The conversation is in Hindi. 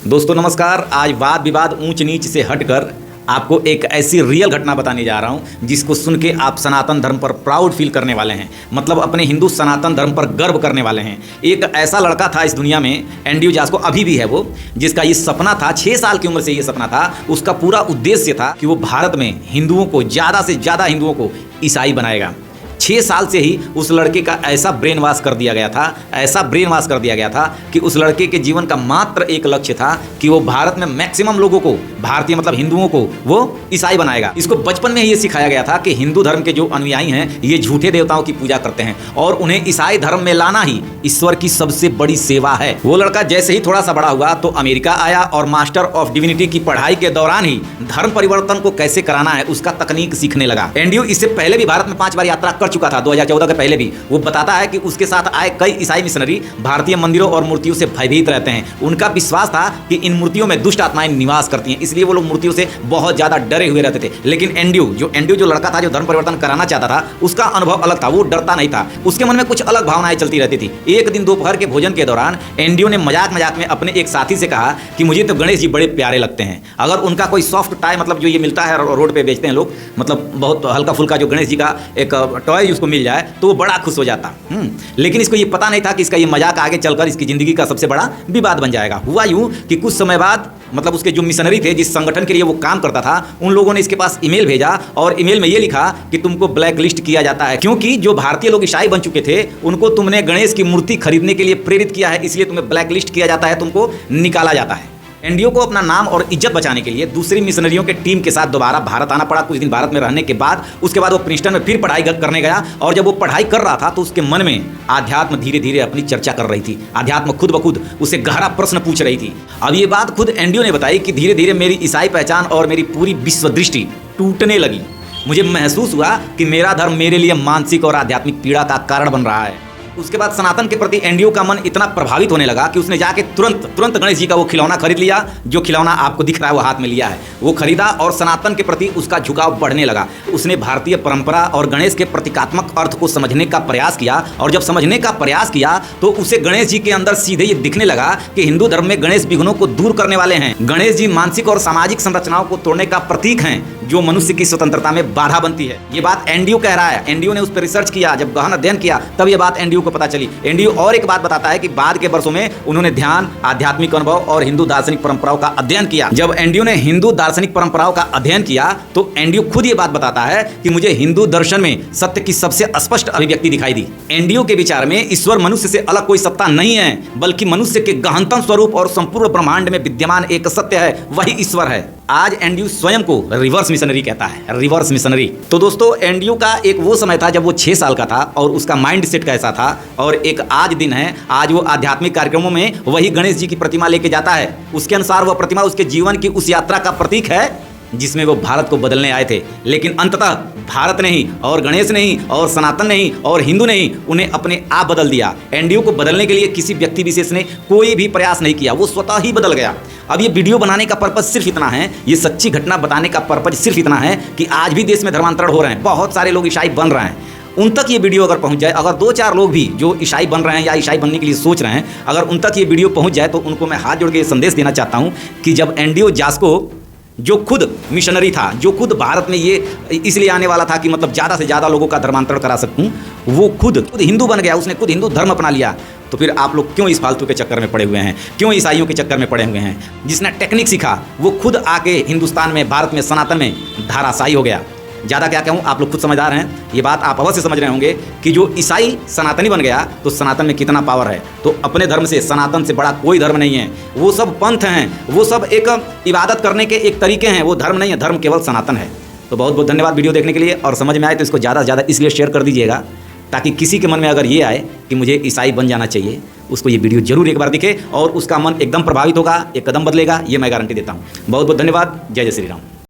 दोस्तों नमस्कार। आज वाद विवाद ऊंच नीच से हटकर आपको एक ऐसी रियल घटना बताने जा रहा हूं जिसको सुन के आप सनातन धर्म पर प्राउड फील करने वाले हैं, मतलब अपने हिंदू सनातन धर्म पर गर्व करने वाले हैं। एक ऐसा लड़का था इस दुनिया में, एंड्रयू जास्को, अभी भी है वो, जिसका ये सपना था, 6 साल की उम्र से ये सपना था। उसका पूरा उद्देश्य था कि वो भारत में हिंदुओं को, ज़्यादा से ज़्यादा हिंदुओं को ईसाई बनाएगा। 6 साल से ही उस लड़के का ऐसा ब्रेन वॉश कर दिया गया था, ऐसा ब्रेन वॉश कर दिया गया था कि उस लड़के के जीवन का मात्र एक लक्ष्य था कि वो भारत में मैक्सिमम लोगों को, भारतीय मतलब हिंदुओं को, वो ईसाई बनाएगा। इसको बचपन में ही ये सिखाया गया था कि हिंदू धर्म के जो अनुयायी हैं ये झूठे देवताओं की पूजा करते हैं और उन्हें ईसाई धर्म में लाना ही ईश्वर की सबसे बड़ी सेवा है। वो लड़का जैसे ही थोड़ा सा बड़ा हुआ तो अमेरिका आया और मास्टर ऑफ डिविनिटी की पढ़ाई के दौरान ही धर्म परिवर्तन को कैसे कराना है उसका तकनीक सीखने लगा। एंड्रयू इससे पहले भी भारत में 5 बार यात्रा कर चुका था, 2014 के पहले भी। वो बताता है कि उसके साथ आए कई ईसाई मिशनरी भारतीय मंदिरों और मूर्तियों से भयभीत रहते हैं। उनका विश्वास था कि इन मूर्तियों में दुष्ट आत्माएं निवास करती हैं, इसलिए वो लोग मूर्तियों से बहुत ज्यादा डरे हुए रहते थे। लेकिन एंड्रयू जो लड़का था, जो धर्म परिवर्तन कराना चाहता था, उसका अनुभव अलग था। वो डरता नहीं था, उसके मन में कुछ अलग भावनाएं चलती रहती थी। एक दिन दोपहर के भोजन के दौरान एंड्रयू ने मजाक में अपने एक साथी से कहा कि मुझे तो गणेश जी बड़े प्यारे लगते हैं। अगर उनका कोई सॉफ्ट टॉय, मतलब जो ये मिलता है रोड पे बेचते हैं लोग, मतलब बहुत हल्का फुल्का जो गणेश जी का एक टॉय उसको मिल जाए तो वो बड़ा खुश हो जाता। लेकिन इसको ये पता नहीं था कि इसका ये मजाक आगे चलकर इसकी जिंदगी का सबसे बड़ा विवाद बन जाएगा। हुआ यूं कि कुछ समय बाद, मतलब उसके जो मिशनरी थे, जिस संगठन के लिए वो काम करता था, उन लोगों ने इसके पास ईमेल भेजा और ईमेल में ये लिखा कि तुमको ब्लैक लिस्ट किया जाता है, क्योंकि जो भारतीय लोग ईसाई बन चुके थे उनको तुमने गणेश की मूर्ति खरीदने के लिए प्रेरित किया है, इसलिए तुम्हें ब्लैक लिस्ट किया जाता है, तुमको निकाला जाता है। एंड्रयू को अपना नाम और इज्जत बचाने के लिए दूसरी मिशनरियों के टीम के साथ दोबारा भारत आना पड़ा। कुछ दिन भारत में रहने के बाद उसके बाद वो प्रिंसटन में फिर पढ़ाई करने गया और जब वो पढ़ाई कर रहा था तो उसके मन में आध्यात्म धीरे धीरे अपनी चर्चा कर रही थी। आध्यात्म खुद ब खुद उसे गहरा प्रश्न पूछ रही थी। अब ये बात खुद एंड्रयू ने बताई कि धीरे धीरे मेरी ईसाई पहचान और मेरी पूरी विश्व दृष्टि टूटने लगी। मुझे महसूस हुआ कि मेरा धर्म मेरे लिए मानसिक और आध्यात्मिक पीड़ा का कारण बन रहा है। उसके बाद सनातन के प्रति एंड्रयू का मन इतना प्रभावित होने लगा कि उसने जाके तुरंत गणेश जी का वो खिलौना खरीद लिया। जो खिलौना आपको दिख रहा है वो हाथ में लिया है, वो खरीदा और सनातन के प्रति उसका झुकाव बढ़ने लगा। उसने भारतीय परंपरा और गणेश के प्रतीकात्मक अर्थ को समझने का प्रयास किया और जब समझने का प्रयास किया तो उसे गणेश जी के अंदर सीधे ये दिखने लगा कि हिंदू धर्म में गणेश विघ्नों को दूर करने वाले हैं। गणेश जी मानसिक और सामाजिक संरचनाओं को तोड़ने का प्रतीक हैं जो मनुष्य की स्वतंत्रता में बाधा बनती है। ये बात एंड्रयू कह रहा है। एंड्रयू ने उस पर रिसर्च किया, जब गहन अध्ययन किया तब ये बात एंड्रयू को पता चली। एंड्रयू और एक बात बताता है कि बाद के वर्षों में उन्होंने ध्यान, आध्यात्मिक अनुभव और हिंदू दार्शनिक परंपराओं का अध्ययन किया। जब एंड्रयू ने हिंदू दार्शनिक परंपराओं का अध्ययन किया तो एंड्रयू खुद ये बात बताता है कि मुझे हिंदू दर्शन में सत्य की सबसे स्पष्ट अभिव्यक्ति दिखाई दी। एंड्रयू के विचार में ईश्वर मनुष्य से अलग कोई सत्ता नहीं है, बल्कि मनुष्य के गहनतम स्वरूप और संपूर्ण ब्रह्मांड में विद्यमान एक सत्य है, वही ईश्वर है। आज एंड्रयू स्वयं को रिवर्स मिशनरी कहता है, रिवर्स मिशनरी। तो दोस्तों एंड्रयू का एक वो समय था जब वो 6 साल का था और उसका माइंड सेट कैसा था, और एक आज दिन है, आज वो आध्यात्मिक कार्यक्रमों में वही गणेश जी की प्रतिमा लेके जाता है। उसके अनुसार वह प्रतिमा उसके जीवन की उस यात्रा का प्रतीक है जिसमें वो भारत को बदलने आए थे। लेकिन अंततः भारत ने ही और गणेश ने ही और सनातन ने ही और हिंदू ने ही उन्हें अपने आप बदल दिया। एंड्रयू को बदलने के लिए किसी व्यक्ति विशेष ने कोई भी प्रयास नहीं किया, वो स्वतः ही बदल गया। अब ये वीडियो बनाने का पर्पज सिर्फ इतना है, ये सच्ची घटना बताने का पर्पज सिर्फ इतना है कि आज भी देश में धर्मांतरण हो रहे हैं, बहुत सारे लोग ईसाई बन रहे हैं। उन तक ये वीडियो अगर पहुंच जाए, अगर 2-4 लोग भी जो ईसाई बन रहे हैं या ईसाई बनने के लिए सोच रहे हैं, अगर उन तक ये वीडियो पहुंच जाए तो उनको मैं हाथ जोड़ के संदेश देना चाहता हूं कि जब एंड्रयू जास्को, जो खुद मिशनरी था, जो खुद भारत में ये इसलिए आने वाला था कि मतलब ज़्यादा से ज़्यादा लोगों का धर्मांतरण करा सकूं, वो खुद हिंदू बन गया, उसने खुद हिंदू धर्म अपना लिया। तो फिर आप लोग क्यों इस फालतू के चक्कर में पड़े हुए हैं, क्यों ईसाइयों के चक्कर में पड़े हुए हैं? जिसने टेक्निक सीखा वो खुद आके हिंदुस्तान में, भारत में, सनातन में धाराशायी हो गया। ज़्यादा क्या कहूँ, आप लोग खुद समझदार हैं। ये बात आप अवश्य समझ रहे होंगे कि जो ईसाई सनातनी बन गया तो सनातन में कितना पावर है। तो अपने धर्म से, सनातन से बड़ा कोई धर्म नहीं है। वो सब पंथ हैं, वो सब एक इबादत करने के एक तरीके हैं, वो धर्म नहीं है। धर्म केवल सनातन है। तो बहुत बहुत धन्यवाद वीडियो देखने के लिए, और समझ में आए तो इसको ज़्यादा से ज़्यादा इसलिए शेयर कर दीजिएगा ताकि किसी के मन में अगर ये आए कि मुझे ईसाई बन जाना चाहिए, उसको ये वीडियो जरूर एक बार दिखे और उसका मन एकदम प्रभावित होगा, एक कदम बदलेगा, ये मैं गारंटी देता हूँ। बहुत बहुत धन्यवाद। जय जय श्री राम।